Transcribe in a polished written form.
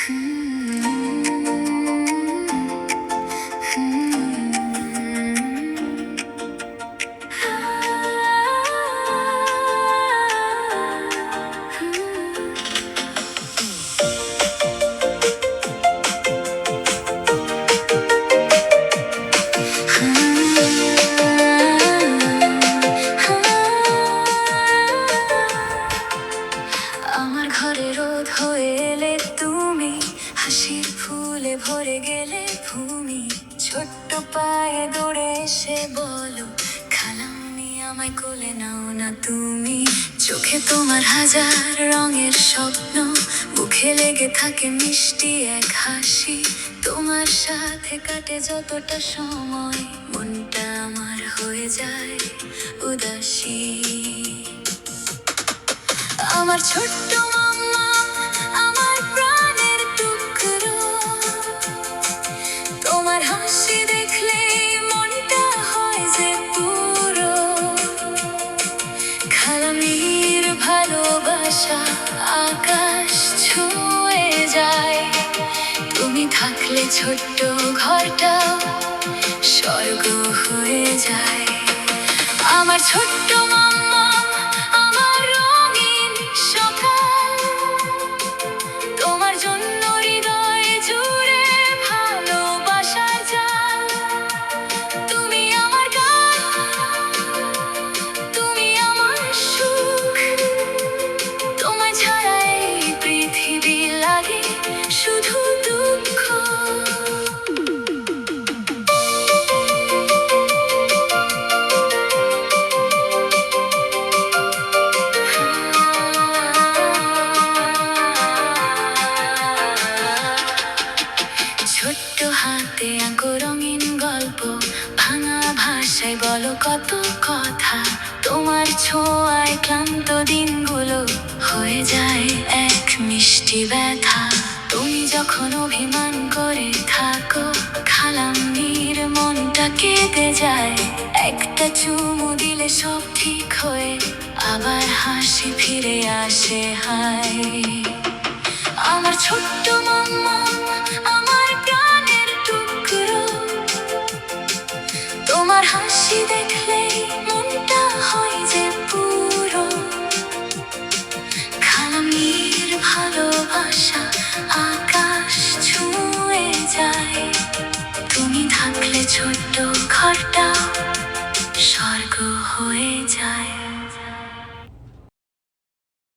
আমার ঘরে রোদ হয়ে এলে তুমি, হাসির ফুলে ভরে গেলে ভূমি। ছোট্ট পায়ে দৌড়ে এসে বলো, খালামণি আমায় কোলে নাও না তুমি। চোখে তোমার হাজার রঙের স্বপ্ন, মুখে লেগে থাকে মিষ্টি এক হাসি। তোমার সাথে কাটে যতটা সময়, মনটা আমার হয়ে যায় উদাসী। আমার ছোট্ট মাম্মা, আমার প্রাণের টুকরো, তোমার হাসি দেখলেই মনটা হয় যে পুরো। খালামির ভালোবাসা আকাশ ছুঁয়ে যায়, তুমি থাকলে ছোট্ট ঘরটাও স্বর্গ হয়ে যায়। আমার ছোট্ট মাম্মা, আমার রঙিন সকাল, তোমার জন্য হৃদয় জুড়ে ভালোবাসার জাল। তুমি আমার গান, তুমি আমার সুখ, তোমায় ছাড়া এই পৃথিবী লাগে শুধু দুঃখ। ছোট্ট হাতে আঁকো রঙিন গল্প, ভাঙা ভাষায় বলো কত কথা। তোমার ছোঁয়ায় ক্লান্ত দিনগুলো হয়ে যায় এক মিষ্টি ব্যথা। তুমি যখন অভিমান করে থাকো, খালামণির মনটা কেঁদে যায়। একটা চুমু দিলে সব ঠিক হয়ে আবার হাসি ফিরে আসে হায়। আমার ছোট্ট মাম্মা, আমার প্রাণের টুকরো, তোমার হাসি দেখলেই মনটা হয় যে পুরো। খালামির ভালোবাসা আকাশ ছুঁয়ে যায়, তুমি থাকলে ছোট্ট ঘরটা